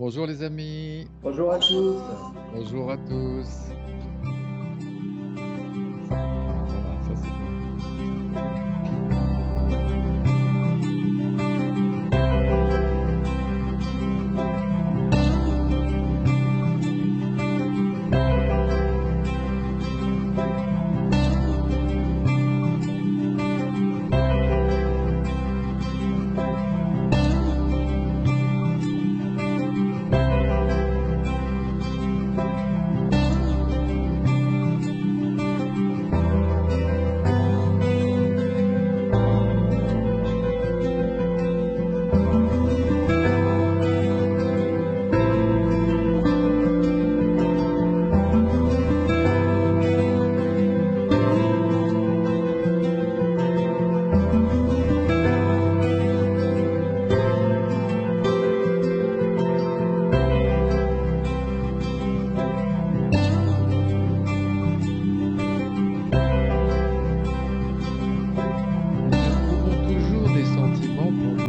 Bonjour les amis, Bonjour à tous. bonjour à tous. Voilà, ça c'est bien.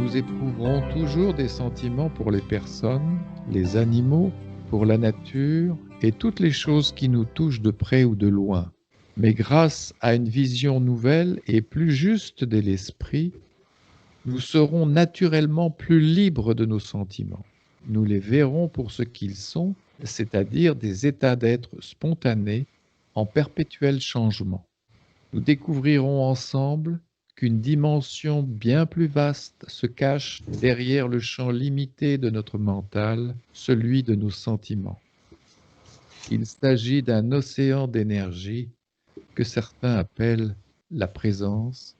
Nous éprouverons toujours des sentiments pour les personnes, les animaux, pour la nature et toutes les choses qui nous touchent de près ou de loin. Mais grâce à une vision nouvelle et plus juste de l'esprit, nous serons naturellement plus libres de nos sentiments. Nous les verrons pour ce qu'ils sont, c'est-à-dire des états d'être spontanés en perpétuel changement. Nous découvrirons ensemble qu'une dimension bien plus vaste se cache derrière le champ limité de notre mental, celui de nos sentiments. Il s'agit d'un océan d'énergie que certains appellent la présence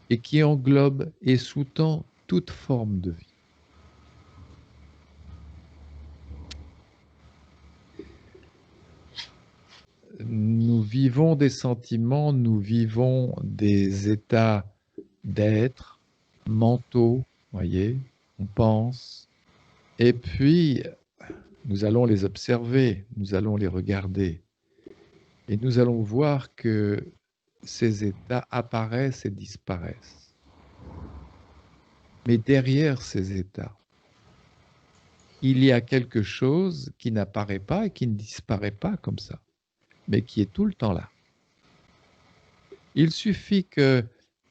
et qui englobe et sous-tend toute forme de vie. Nous vivons des sentiments, nous vivons des états d'être mentaux, voyez, on pense, et puis nous allons les observer, nous allons les regarder, et nous allons voir que ces états apparaissent et disparaissent. Mais derrière ces états, il y a quelque chose qui n'apparaît pas et qui ne disparaît pas comme ça, mais qui est tout le temps là. Il suffit que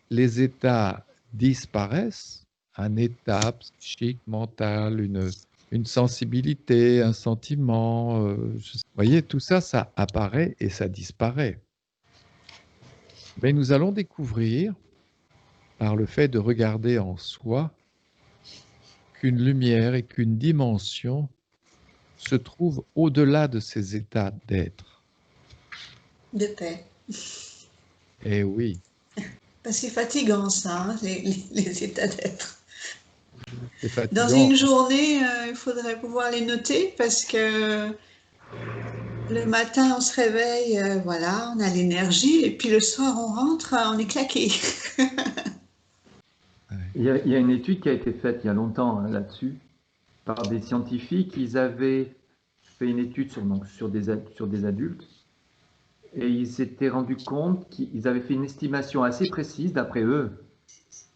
les états disparaissent, un état psychique, mental, une sensibilité, un sentiment, vous voyez, tout ça, ça apparaît et ça disparaît. Mais nous allons découvrir, par le fait de regarder en soi, qu'une lumière et qu'une dimension se trouvent au-delà de ces états d'être. De paix. Eh oui. C'est fatigant ça, hein, les états d'être. C'est Dans fatigant. une journée, il faudrait pouvoir les noter parce que le matin on se réveille, voilà, on a l'énergie, et puis le soir on rentre, on est claqué. Il y a une étude qui a été faite il y a longtemps là-dessus par des scientifiques. Ils avaient fait une étude sur des adultes et ils s'étaient rendus compte qu'ils avaient fait une estimation assez précise, d'après eux,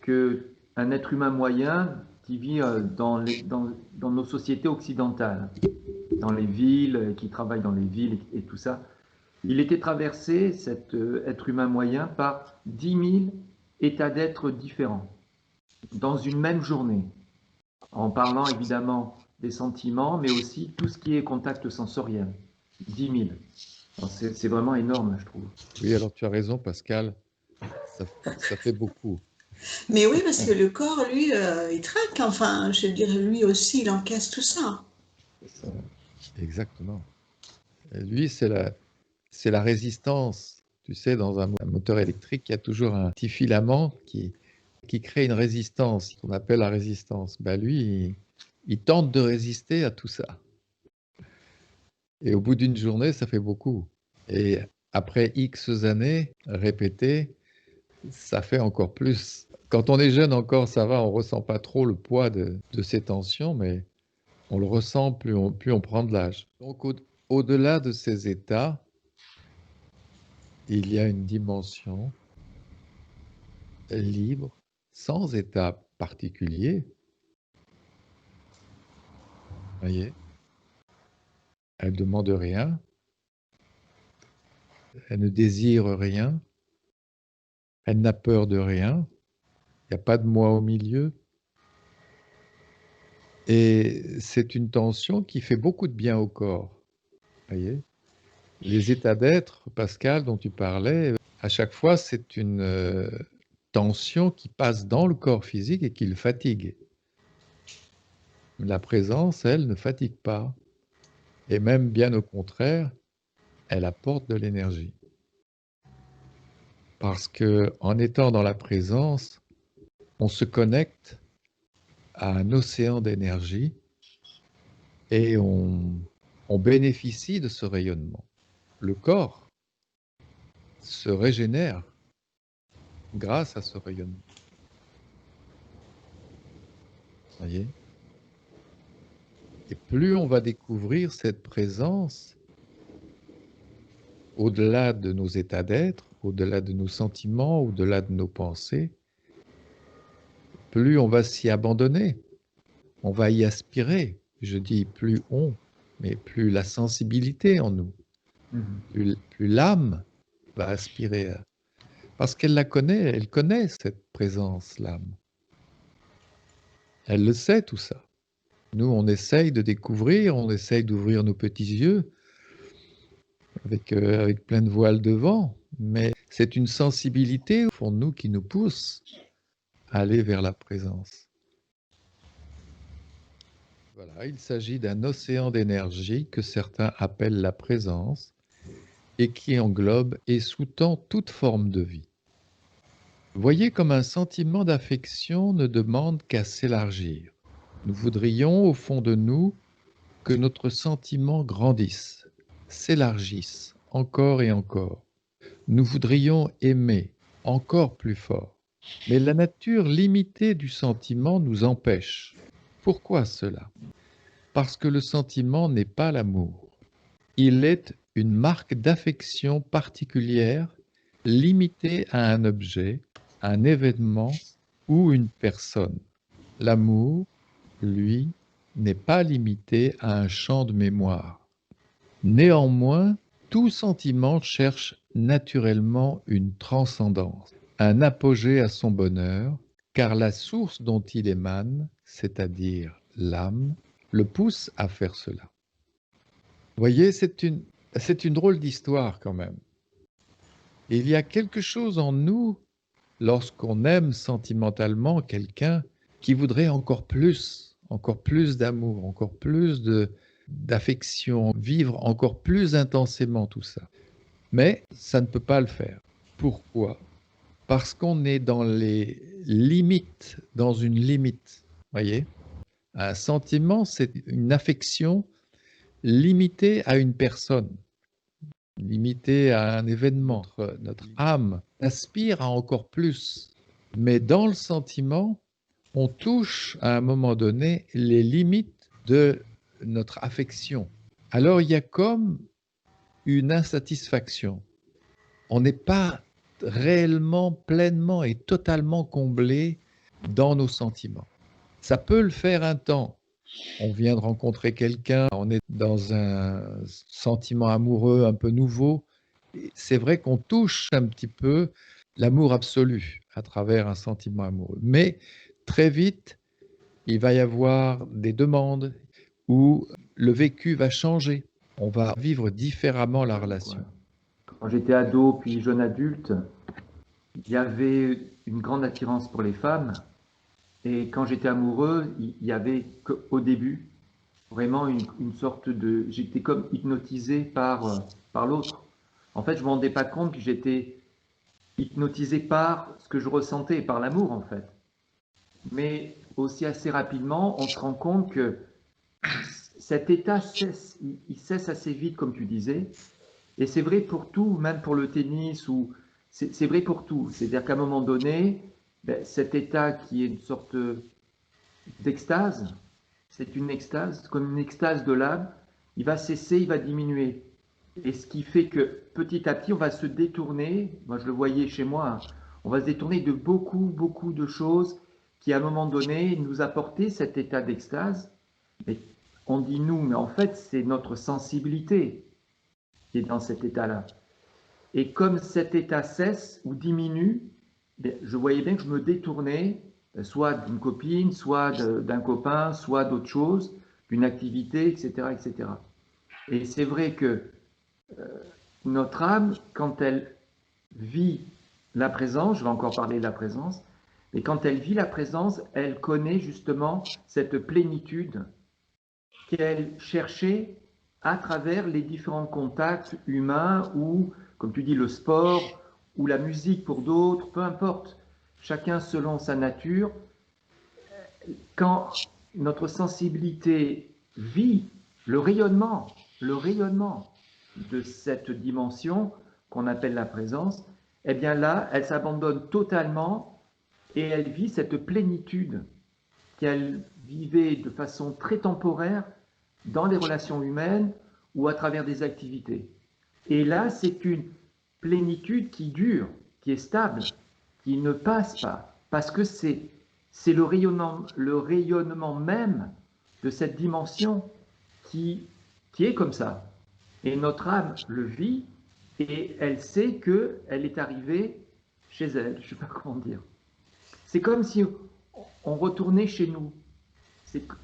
qu'un être humain moyen qui vit dans nos sociétés occidentales, dans les villes, qui travaille dans les villes et tout ça, il était traversé, cet être humain moyen, par 10 000 états d'être différents dans une même journée, en parlant évidemment des sentiments, mais aussi tout ce qui est contact sensoriel. 10 000. C'est vraiment énorme, je trouve. Oui, alors tu as raison, Pascal, ça fait beaucoup. Mais oui, parce que le corps, lui, il traque, enfin, je dirais, lui aussi, il encaisse tout ça. Ça, exactement. Et lui, c'est la résistance. Tu sais, dans un moteur électrique, il y a toujours un petit filament qui crée une résistance, qu'on appelle la résistance. Ben lui, il tente de résister à tout ça. Et au bout d'une journée, ça fait beaucoup. Et après X années répétées, ça fait encore plus. Quand on est jeune encore, ça va, on ne ressent pas trop le poids de ces tensions, mais on le ressent plus on prend de l'âge. Donc au-delà de ces états, il y a une dimension libre, sans état particulier, voyez. Elle ne demande rien, elle ne désire rien, elle n'a peur de rien, il n'y a pas de moi au milieu. Et c'est une tension qui fait beaucoup de bien au corps, voyez. Les états d'être, Pascal, dont tu parlais, à chaque fois, c'est une tension qui passe dans le corps physique et qui le fatigue. La présence, elle, ne fatigue pas. Et même bien au contraire, elle apporte de l'énergie. Parce que en étant dans la présence, on se connecte à un océan d'énergie et on bénéficie de ce rayonnement. Le corps se régénère grâce à ce rayonnement. Voyez ? Et plus on va découvrir cette présence au-delà de nos états d'être, au-delà de nos sentiments, au-delà de nos pensées, plus on va s'y abandonner, on va y aspirer. Je dis plus on, mais plus la sensibilité en nous, plus l'âme va aspirer à... Parce qu'elle la connaît, elle connaît cette présence, l'âme. Elle le sait tout ça. Nous, on essaye de découvrir, on essaye d'ouvrir nos petits yeux avec plein de voiles devant, mais c'est une sensibilité au fond de nous qui nous pousse à aller vers la présence. Voilà, il s'agit d'un océan d'énergie que certains appellent la présence et qui englobe et sous-tend toute forme de vie. Voyez comme un sentiment d'affection ne demande qu'à s'élargir. Nous voudrions au fond de nous que notre sentiment grandisse, s'élargisse encore et encore. Nous voudrions aimer encore plus fort. Mais la nature limitée du sentiment nous empêche. Pourquoi cela? Parce que le sentiment n'est pas l'amour. Il est une marque d'affection particulière limitée à un objet, un événement ou une personne. L'amour, lui, n'est pas limité à un champ de mémoire. Néanmoins, tout sentiment cherche naturellement une transcendance, un apogée à son bonheur, car la source dont il émane, c'est-à-dire l'âme, le pousse à faire cela. Vous voyez, c'est une drôle d'histoire quand même. Il y a quelque chose en nous, lorsqu'on aime sentimentalement quelqu'un, qui voudrait encore plus d'amour, encore plus d'affection, vivre encore plus intensément tout ça. Mais ça ne peut pas le faire. Pourquoi? Parce qu'on est dans les limites, dans une limite. Voyez? Un sentiment, c'est une affection limitée à une personne, limitée à un événement. Notre âme aspire à encore plus. Mais dans le sentiment, on touche à un moment donné les limites de notre affection. Alors il y a comme une insatisfaction. On n'est pas réellement, pleinement et totalement comblé dans nos sentiments. Ça peut le faire un temps. On vient de rencontrer quelqu'un, on est dans un sentiment amoureux un peu nouveau. C'est vrai qu'on touche un petit peu l'amour absolu à travers un sentiment amoureux. Mais très vite, il va y avoir des demandes où le vécu va changer. On va vivre différemment la relation. Quand j'étais ado puis jeune adulte, il y avait une grande attirance pour les femmes. Et quand j'étais amoureux, il y avait qu'au début vraiment une sorte de... J'étais comme hypnotisé par l'autre. En fait, je ne me rendais pas compte que j'étais hypnotisé par ce que je ressentais, par l'amour en fait. Mais aussi assez rapidement, on se rend compte que cet état cesse, il cesse assez vite, comme tu disais. Et c'est vrai pour tout, même pour le tennis, ou c'est vrai pour tout. C'est-à-dire qu'à un moment donné, ben, cet état qui est une sorte d'extase, c'est une extase, comme une extase de l'âme, il va cesser, il va diminuer. Et ce qui fait que petit à petit, on va se détourner, moi je le voyais chez moi, hein, on va se détourner de beaucoup de choses qui à un moment donné nous apportaient cet état d'extase. Mais on dit nous, mais en fait, c'est notre sensibilité qui est dans cet état-là. Et comme cet état cesse ou diminue, je voyais bien que je me détournais, soit d'une copine, soit d'un copain, soit d'autre chose, d'une activité, etc., etc. Et c'est vrai que notre âme, quand elle vit la présence, je vais encore parler de la présence, mais quand elle vit la présence, elle connaît justement cette plénitude qu'elle cherchait à travers les différents contacts humains ou, comme tu dis, le sport ou la musique pour d'autres, peu importe, chacun selon sa nature. Quand notre sensibilité vit le rayonnement de cette dimension qu'on appelle la présence, eh bien là, elle s'abandonne totalement et elle vit cette plénitude qu'elle vivait de façon très temporaire dans les relations humaines ou à travers des activités. Et là, c'est une plénitude qui dure, qui est stable, qui ne passe pas, parce que c'est le rayonnement même de cette dimension qui est comme ça. Et notre âme le vit et elle sait qu'elle est arrivée chez elle. Je ne sais pas comment dire. C'est comme si on retournait chez nous.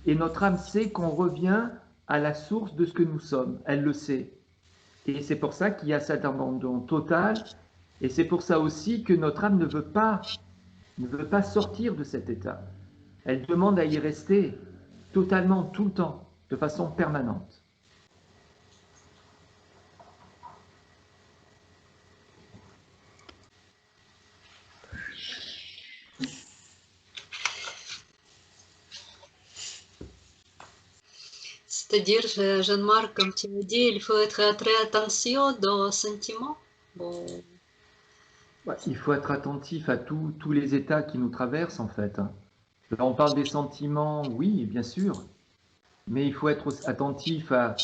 Et notre âme sait qu'on revient à la source de ce que nous sommes. Elle le sait. Et c'est pour ça qu'il y a cet abandon total. Et c'est pour ça aussi que notre âme ne veut pas sortir de cet état. Elle demande à y rester totalement, tout le temps, de façon permanente. C'est-à-dire, Jeanne-Marc, comme tu me dis, il faut être très attention aux sentiments. Bon. Ouais, il faut être attentif à tous les états qui nous traversent, en fait. Là, on parle des sentiments, oui, bien sûr, mais il faut être attentif à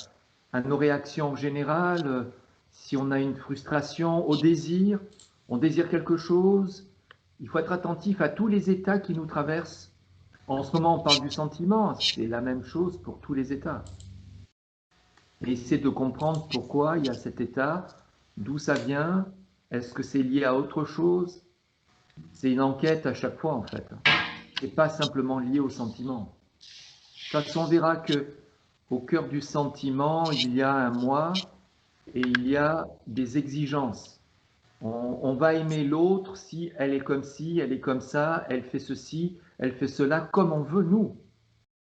nos réactions en général. Si on a une frustration, au désir, on désire quelque chose, il faut être attentif à tous les états qui nous traversent. En ce moment, on parle du sentiment, c'est la même chose pour tous les états. Et essayer de comprendre pourquoi il y a cet état, d'où ça vient, est-ce que c'est lié à autre chose? C'est une enquête à chaque fois, en fait. C'est pas simplement lié au sentiment. De toute façon, on verra que au cœur du sentiment, il y a un moi et il y a des exigences. On va aimer l'autre si elle est comme ci, elle est comme ça, elle fait ceci, elle fait cela, comme on veut, nous.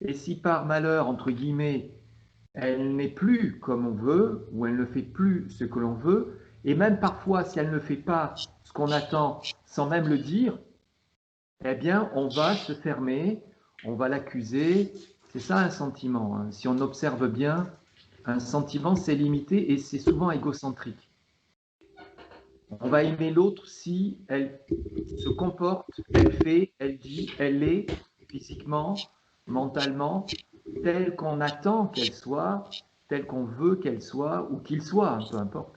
Et si par malheur, entre guillemets, elle n'est plus comme on veut, ou elle ne fait plus ce que l'on veut, et même parfois, si elle ne fait pas ce qu'on attend sans même le dire, eh bien, on va se fermer, on va l'accuser. C'est ça un sentiment, hein. Si on observe bien, un sentiment, c'est limité et c'est souvent égocentrique. On va aimer l'autre si elle se comporte, elle fait, elle dit, elle est physiquement, mentalement, telle qu'on attend qu'elle soit, telle qu'on veut qu'elle soit ou qu'il soit, peu importe.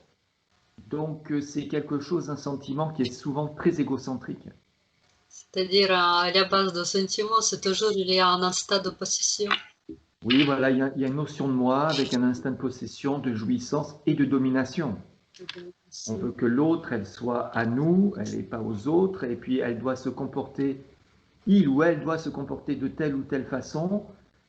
Donc c'est quelque chose, un sentiment qui est souvent très égocentrique. C'est-à-dire, à la base du sentiment, c'est toujours il y a un instinct de possession. Oui, voilà, il y a une notion de moi avec un instinct de possession, de jouissance et de domination. On veut que l'autre, elle soit à nous, elle n'est pas aux autres, et puis elle doit se comporter, il ou elle doit se comporter de telle ou telle façon.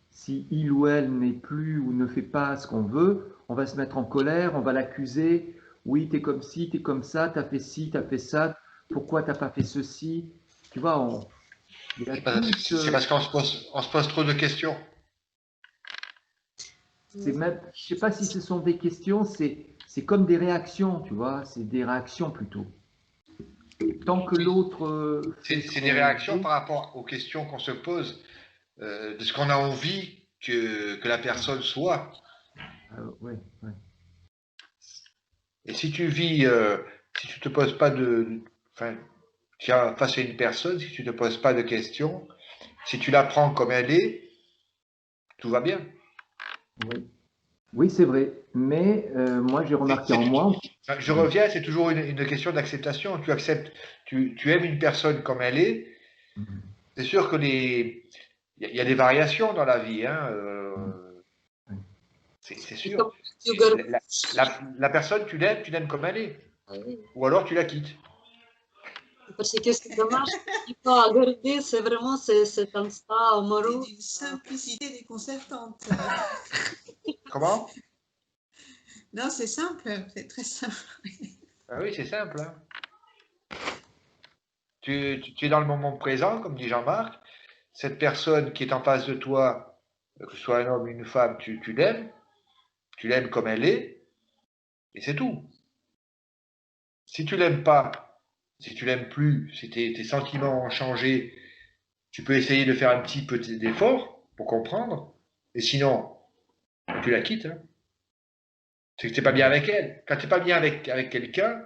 Si il ou elle n'est plus ou ne fait pas ce qu'on veut, on va se mettre en colère, on va l'accuser. Oui, t'es comme ci, t'es comme ça, t'as fait ci, t'as fait ça, pourquoi t'as pas fait ceci? Tu vois, c'est parce qu'on se pose trop de questions. Même, je ne sais pas si ce sont des questions, c'est comme des réactions, tu vois, c'est des réactions plutôt. Tant que l'autre... c'est des réactions par rapport aux questions qu'on se pose, de ce qu'on a envie que la personne soit. Ouais. Et si tu vis, si tu te poses pas tu es face à une personne, si tu te poses pas de questions, si tu la prends comme elle est, tout va bien. Oui, c'est vrai. Mais moi, j'ai remarqué en moi... Je reviens, c'est toujours une question d'acceptation. Tu acceptes, tu aimes une personne comme elle est. C'est sûr que il y a des variations dans la vie, hein. C'est Et sûr. comme tu gardes- La personne, tu l'aimes comme elle est. Oui, Ou alors tu la quittes. parce que c'est dommage, il faut garder, c'est vraiment cet instant C'est amoureux. d'une simplicité déconcertante. Comment? Non, c'est simple, c'est très simple. Ah oui, c'est simple. Hein. Tu es dans le moment présent, comme dit Jean-Marc. Cette personne qui est en face de toi, que ce soit un homme ou une femme, tu l'aimes. Tu l'aimes comme elle est. Et c'est tout. Si tu l'aimes pas, si tu l'aimes plus, si tes sentiments ont changé, tu peux essayer de faire un petit peu d'effort pour comprendre. Et sinon, tu la quittes. Hein. C'est que tu n'es pas bien avec elle. Quand tu n'es pas bien avec quelqu'un,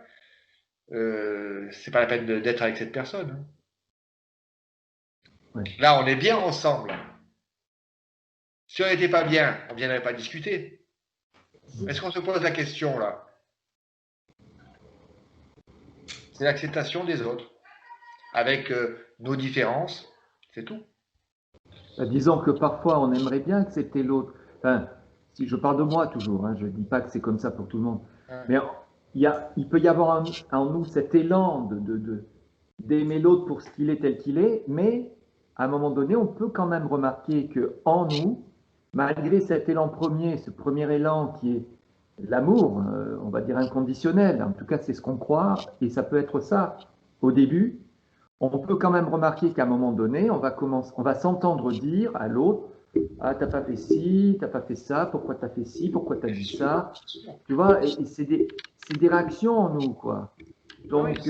c'est pas la peine d'être avec cette personne. Hein. Ouais. Là, on est bien ensemble. Si on n'était pas bien, on ne viendrait pas discuter. Est-ce qu'on se pose la question là? C'est l'acceptation des autres, avec nos différences, c'est tout. Disons que parfois on aimerait bien accepter l'autre. Enfin, si je parle de moi toujours, hein, je ne dis pas que c'est comme ça pour tout le monde. Mais il peut y avoir en nous cet élan d'aimer l'autre pour ce qu'il est tel qu'il est, mais à un moment donné, on peut quand même remarquer que en nous, malgré cet élan premier, ce premier élan qui est l'amour, on va dire inconditionnel, en tout cas c'est ce qu'on croit, et ça peut être ça au début, on peut quand même remarquer qu'à un moment donné, on va s'entendre dire à l'autre, ah, t'as pas fait ci, t'as pas fait ça, pourquoi t'as fait ci, pourquoi t'as dit ça. Tu vois, et c'est des réactions en nous, quoi. Donc,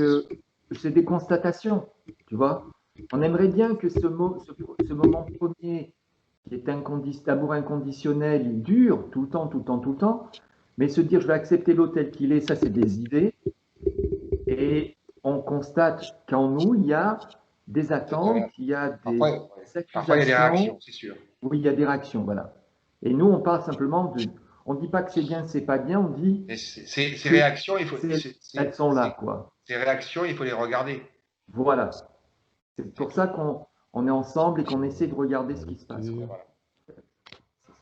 c'est des constatations, tu vois. On aimerait bien que ce moment premier, qui est d'amour inconditionnel, il dure tout le temps, tout le temps, tout le temps. Mais se dire, je vais accepter l'autre tel qu'il est, ça, c'est des idées. Et on constate qu'en nous, il y a des attentes, il y a des Parfois, il y a des réactions, accusations. c'est sûr. Oui, il y a des réactions, voilà. Et nous, on parle simplement de. On ne dit pas que c'est bien, c'est pas bien, on dit. Mais ces réactions, Elles sont là, quoi. Ces réactions, il faut les regarder. Voilà. C'est pour ça qu'on est ensemble et qu'on essaie de regarder ce qui se passe. Quoi. Voilà.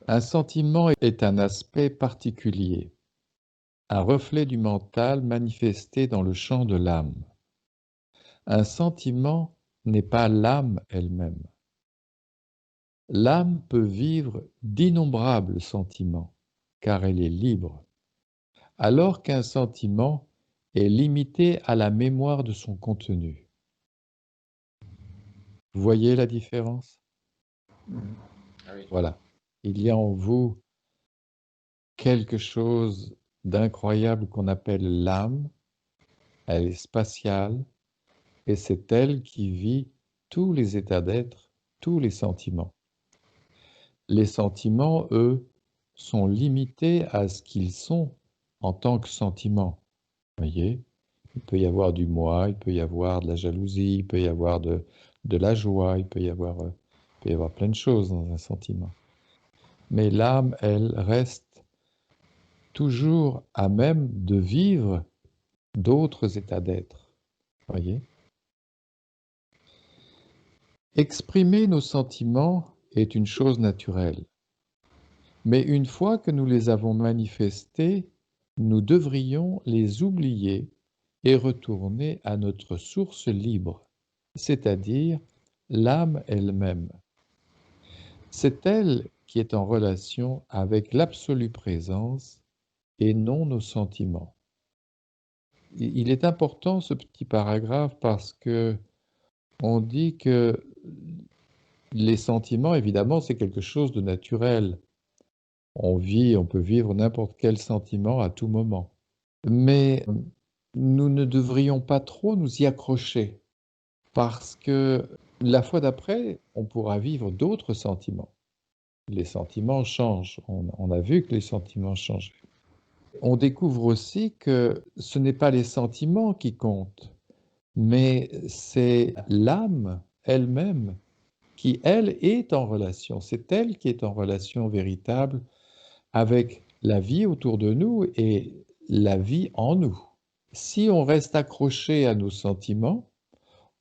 Un sentiment est un aspect particulier, un reflet du mental manifesté dans le champ de l'âme. Un sentiment n'est pas l'âme elle-même. L'âme peut vivre d'innombrables sentiments, car elle est libre, alors qu'un sentiment est limité à la mémoire de son contenu. Vous voyez la différence? Ah oui. Voilà. Il y a en vous quelque chose d'incroyable qu'on appelle l'âme. Elle est spatiale et c'est elle qui vit tous les états d'être, tous les sentiments. Les sentiments, eux, sont limités à ce qu'ils sont en tant que sentiments. Vous voyez? Il peut y avoir du moi, il peut y avoir de la jalousie, il peut y avoir de la joie, il peut y avoir plein de choses dans un sentiment. Mais l'âme, elle, reste toujours à même de vivre d'autres états d'être. Voyez? Exprimer nos sentiments est une chose naturelle. Mais une fois que nous les avons manifestés, nous devrions les oublier et retourner à notre source libre, c'est-à-dire l'âme elle-même. C'est elle qui est en relation avec l'absolue présence et non nos sentiments. Il est important ce petit paragraphe parce que on dit que les sentiments, évidemment, c'est quelque chose de naturel. On peut vivre n'importe quel sentiment à tout moment. Mais nous ne devrions pas trop nous y accrocher parce que la fois d'après, on pourra vivre d'autres sentiments. Les sentiments changent. On a vu que les sentiments changent. On découvre aussi que ce n'est pas les sentiments qui comptent, mais c'est l'âme elle-même qui, elle, est en relation. C'est elle qui est en relation véritable avec la vie autour de nous et la vie en nous. Si on reste accroché à nos sentiments,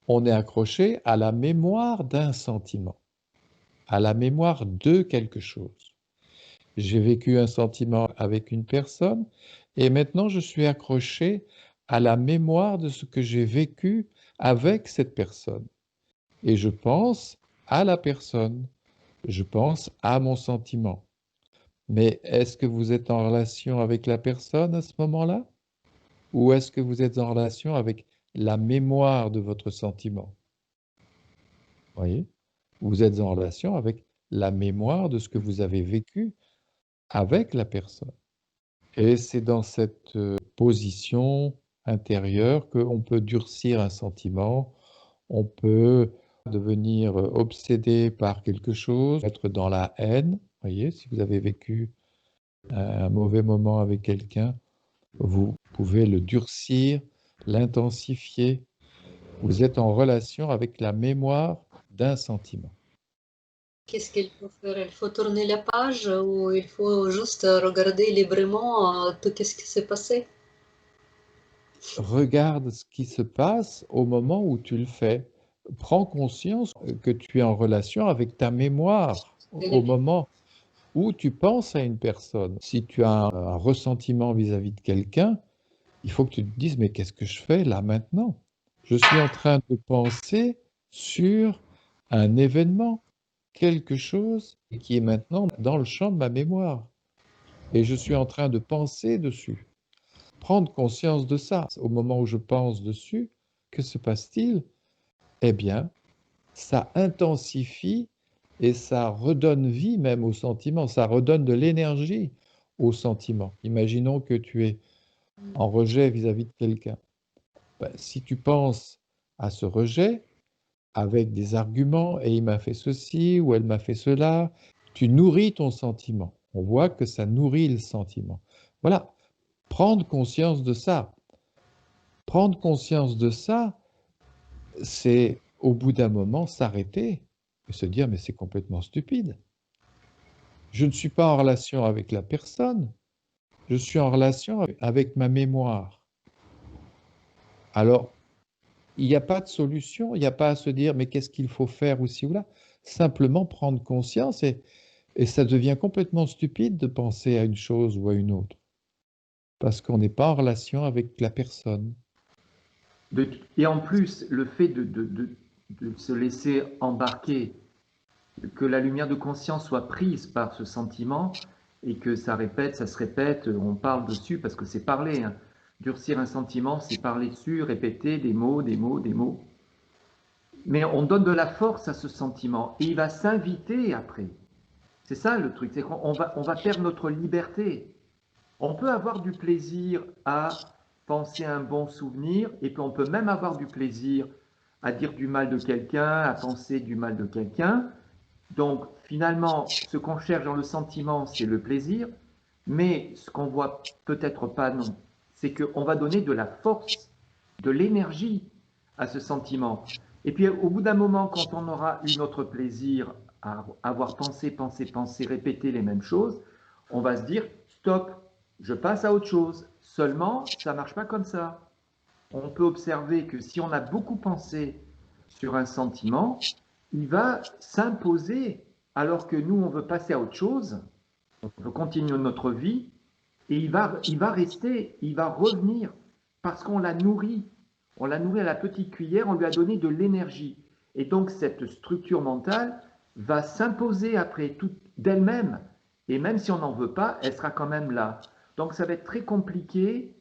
on est accroché à la mémoire d'un sentiment, à la mémoire de quelque chose. J'ai vécu un sentiment avec une personne et maintenant je suis accroché à la mémoire de ce que j'ai vécu avec cette personne. Et je pense à la personne, je pense à mon sentiment. Mais est-ce que vous êtes en relation avec la personne à ce moment-là? Ou est-ce que vous êtes en relation avec la mémoire de votre sentiment? Voyez? Vous êtes en relation avec la mémoire de ce que vous avez vécu avec la personne. Et c'est dans cette position intérieure qu'on peut durcir un sentiment, on peut devenir obsédé par quelque chose, être dans la haine. Voyez, si vous avez vécu un mauvais moment avec quelqu'un, vous pouvez le durcir, l'intensifier. Vous êtes en relation avec la mémoire d'un sentiment. Qu'est-ce qu'il faut faire? Il faut tourner la page ou il faut juste regarder librement tout ce qui s'est passé? Regarde ce qui se passe au moment où tu le fais. Prends conscience que tu es en relation avec ta mémoire au moment où tu penses à une personne. Si tu as un ressentiment vis-à-vis de quelqu'un, il faut que tu te dises, mais qu'est-ce que je fais là maintenant? Je suis en train de penser sur un événement, quelque chose qui est maintenant dans le champ de ma mémoire. Et je suis en train de penser dessus. Prendre conscience de ça. Au moment où je pense dessus, que se passe-t-il? Eh bien, ça intensifie et ça redonne vie même au sentiment, ça redonne de l'énergie au sentiment. Imaginons que tu es en rejet vis-à-vis de quelqu'un. Ben, si tu penses à ce rejet avec des arguments, et il m'a fait ceci ou elle m'a fait cela, tu nourris ton sentiment. On voit que ça nourrit le sentiment. Voilà, prendre conscience de ça. Prendre conscience de ça, c'est au bout d'un moment s'arrêter et se dire mais c'est complètement stupide. Je ne suis pas en relation avec la personne, je suis en relation avec ma mémoire. Alors, il n'y a pas de solution, il n'y a pas à se dire mais qu'est-ce qu'il faut faire ici ou là. Simplement prendre conscience et ça devient complètement stupide de penser à une chose ou à une autre. Parce qu'on n'est pas en relation avec la personne. Et en plus, le fait de se laisser embarquer, que la lumière de conscience soit prise par ce sentiment et que ça se répète, on parle dessus parce que c'est parler. Hein. Durcir un sentiment, c'est parler dessus, répéter des mots, des mots, des mots. Mais on donne de la force à ce sentiment et il va s'inviter après. C'est ça le truc, c'est qu'on va perdre notre liberté. On peut avoir du plaisir à penser à un bon souvenir et puis on peut même avoir du plaisir à dire du mal de quelqu'un, à penser du mal de quelqu'un. Donc finalement, ce qu'on cherche dans le sentiment, c'est le plaisir, mais ce qu'on voit peut-être pas, non, c'est qu'on va donner de la force, de l'énergie à ce sentiment. Et puis au bout d'un moment, quand on aura eu notre plaisir à avoir pensé, répété les mêmes choses, on va se dire, stop, je passe à autre chose. Seulement, ça ne marche pas comme ça. On peut observer que si on a beaucoup pensé sur un sentiment, il va s'imposer alors que nous, on veut passer à autre chose, on veut continuer notre vie, et il va rester, il va revenir parce qu'on l'a nourri. On l'a nourri à la petite cuillère, on lui a donné de l'énergie. Et donc cette structure mentale va s'imposer après tout d'elle-même. Et même si on n'en veut pas, elle sera quand même là. Donc ça va être très compliqué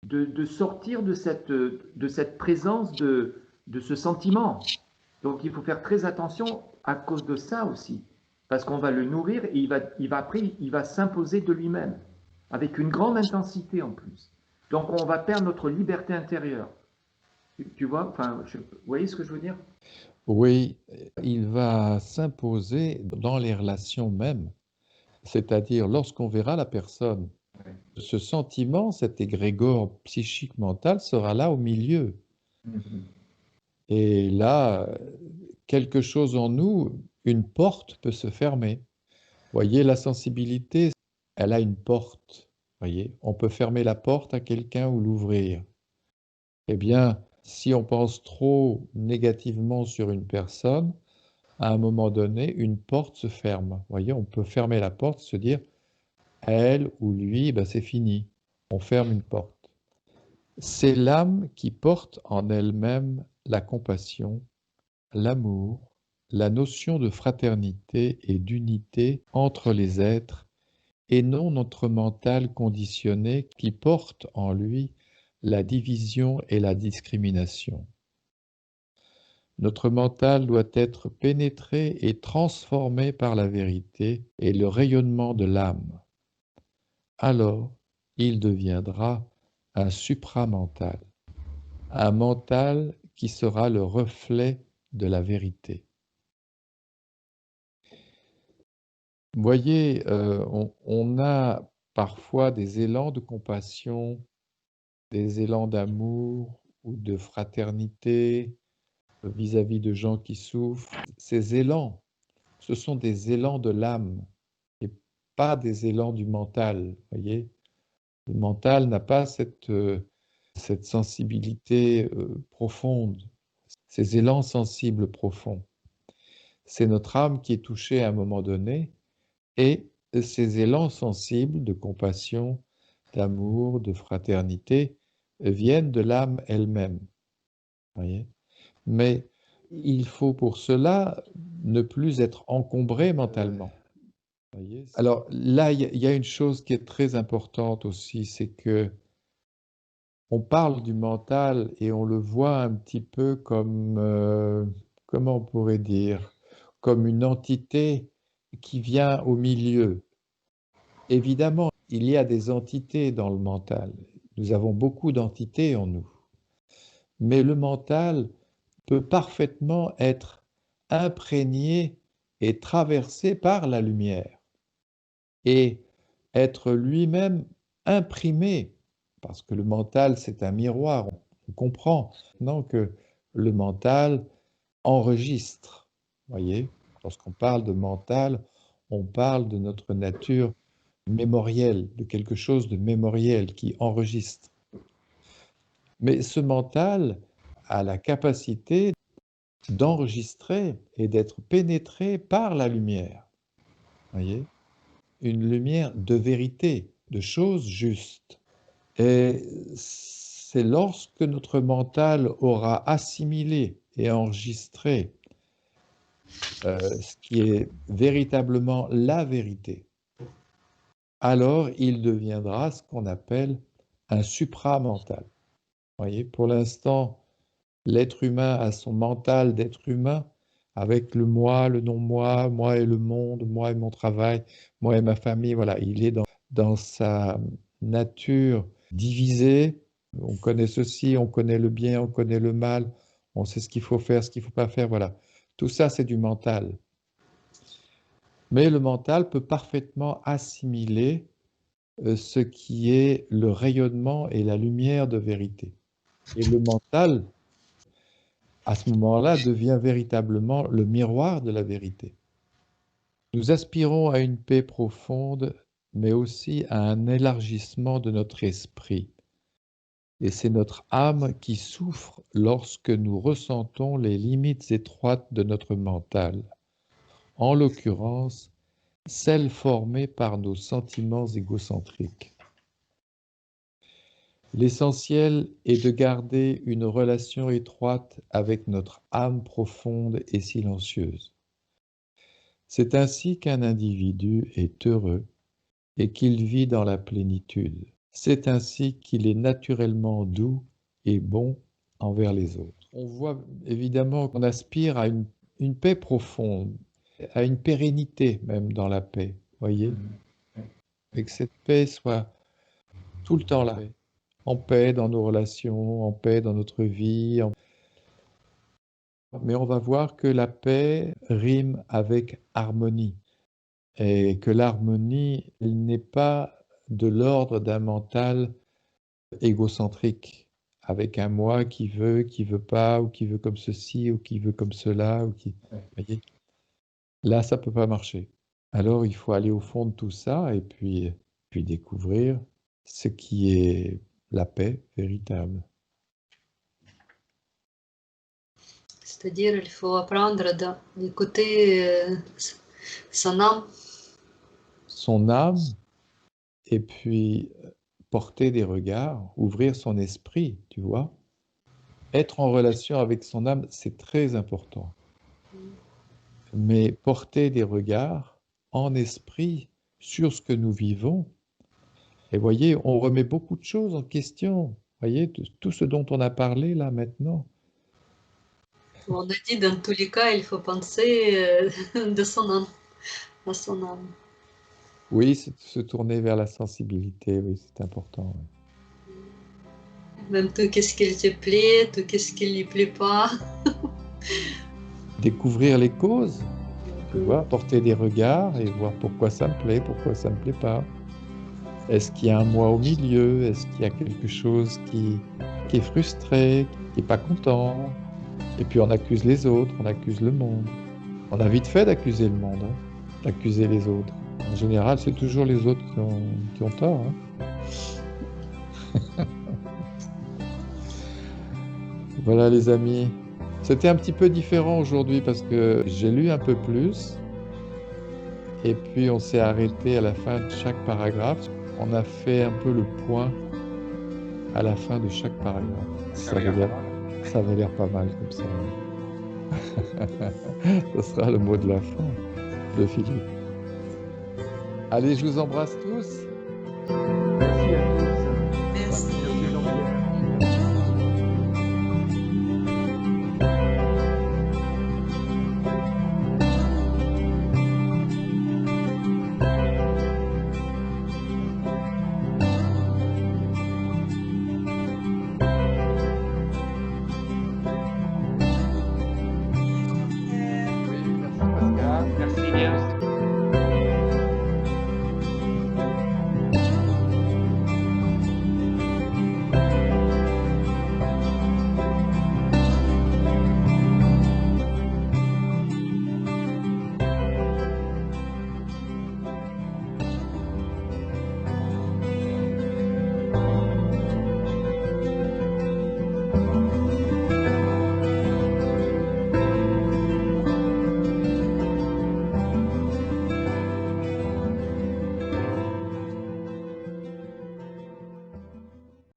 de sortir de cette présence de ce sentiment. Donc il faut faire très attention à cause de ça aussi. Parce qu'on va le nourrir et il va s'imposer de lui-même avec une grande intensité en plus. Donc on va perdre notre liberté intérieure. Tu vois, enfin, vous voyez ce que je veux dire? Oui, il va s'imposer dans les relations mêmes. C'est-à-dire, lorsqu'on verra la personne, ce sentiment, cet égrégore psychique mental sera là au milieu. Et là, quelque chose en nous, une porte peut se fermer. Voyez, la sensibilité, elle a une porte. Voyez, on peut fermer la porte à quelqu'un ou l'ouvrir. Eh bien, si on pense trop négativement sur une personne, à un moment donné, une porte se ferme. Voyez, on peut fermer la porte, se dire, elle ou lui, ben c'est fini. On ferme une porte. C'est l'âme qui porte en elle-même la compassion, l'amour, la notion de fraternité et d'unité entre les êtres, et non notre mental conditionné qui porte en lui la division et la discrimination. Notre mental doit être pénétré et transformé par la vérité et le rayonnement de l'âme. Alors, il deviendra un supramental, un mental qui sera le reflet de la vérité. Vous voyez, on a parfois des élans de compassion, des élans d'amour ou de fraternité vis-à-vis de gens qui souffrent. Ces élans, ce sont des élans de l'âme et pas des élans du mental, voyez. Le mental n'a pas cette sensibilité profonde, ces élans sensibles profonds. C'est notre âme qui est touchée à un moment donné et ces élans sensibles de compassion, d'amour, de fraternité viennent de l'âme elle-même. Voyez. Mais il faut pour cela ne plus être encombré mentalement. Voyez. Alors là, il y a une chose qui est très importante aussi, c'est que on parle du mental et on le voit un petit peu comme, comment on pourrait dire, comme une entité qui vient au milieu. Évidemment, il y a des entités dans le mental. Nous avons beaucoup d'entités en nous. Mais le mental peut parfaitement être imprégné et traversé par la lumière et être lui-même imprimé, parce que le mental, c'est un miroir. On comprend maintenant que le mental enregistre. Voyez, lorsqu'on parle de mental, on parle de notre nature mémorielle, de quelque chose de mémoriel qui enregistre. Mais ce mental a la capacité d'enregistrer et d'être pénétré par la lumière. Voyez, une lumière de vérité, de choses justes. Et c'est lorsque notre mental aura assimilé et enregistré ce qui est véritablement la vérité, alors il deviendra ce qu'on appelle un supramental. Voyez, pour l'instant, l'être humain a son mental d'être humain avec le moi, le non-moi, moi et le monde, moi et mon travail, moi et ma famille. Voilà, il est dans sa nature divisée. On connaît ceci, on connaît le bien, on connaît le mal, on sait ce qu'il faut faire, ce qu'il ne faut pas faire. Voilà, tout ça, c'est du mental. Mais le mental peut parfaitement assimiler ce qui est le rayonnement et la lumière de vérité. Et le mental, à ce moment-là, devient véritablement le miroir de la vérité. Nous aspirons à une paix profonde, mais aussi à un élargissement de notre esprit. Et c'est notre âme qui souffre lorsque nous ressentons les limites étroites de notre mental, en l'occurrence, celles formées par nos sentiments égocentriques. L'essentiel est de garder une relation étroite avec notre âme profonde et silencieuse. C'est ainsi qu'un individu est heureux et qu'il vit dans la plénitude. C'est ainsi qu'il est naturellement doux et bon envers les autres. On voit évidemment qu'on aspire à une paix profonde, à une pérennité même dans la paix, voyez, et que cette paix soit tout le temps là, en paix dans nos relations, en paix dans notre vie. Mais on va voir que la paix rime avec harmonie et que l'harmonie, elle n'est pas de l'ordre d'un mental égocentrique, avec un moi qui veut pas, ou qui veut comme ceci, ou qui veut comme cela, ou qui... Voyez, là, ça peut pas marcher. Alors, il faut aller au fond de tout ça et puis découvrir ce qui est la paix véritable. C'est-à-dire, il faut apprendre d'écouter son âme. Son âme, et puis porter des regards, ouvrir son esprit, tu vois. Être en relation avec son âme, c'est très important. Mais porter des regards en esprit sur ce que nous vivons. Et voyez, on remet beaucoup de choses en question. Voyez, tout ce dont on a parlé là maintenant. On a dit dans tous les cas, il faut penser de son âme, à son âme. Oui, se tourner vers la sensibilité, oui, c'est important. Oui. Même tout qu'est-ce qu'il te plaît, tout qu'est-ce qui ne lui plaît pas. Découvrir les causes, tu vois, porter des regards et voir pourquoi ça me plaît, pourquoi ça me plaît pas. Est-ce qu'il y a un moi au milieu? Est-ce qu'il y a quelque chose qui est frustré, qui n'est pas content? Et puis on accuse les autres, on accuse le monde. On a vite fait d'accuser le monde, hein, d'accuser les autres. En général, c'est toujours les autres qui ont tort. Hein. Voilà les amis. C'était un petit peu différent aujourd'hui parce que j'ai lu un peu plus. Et puis on s'est arrêté à la fin de chaque paragraphe. On a fait un peu le point à la fin de chaque paragraphe. Ça avait l'air pas mal comme ça. Ce sera le mot de la fin de Philippe. Allez, je vous embrasse tous.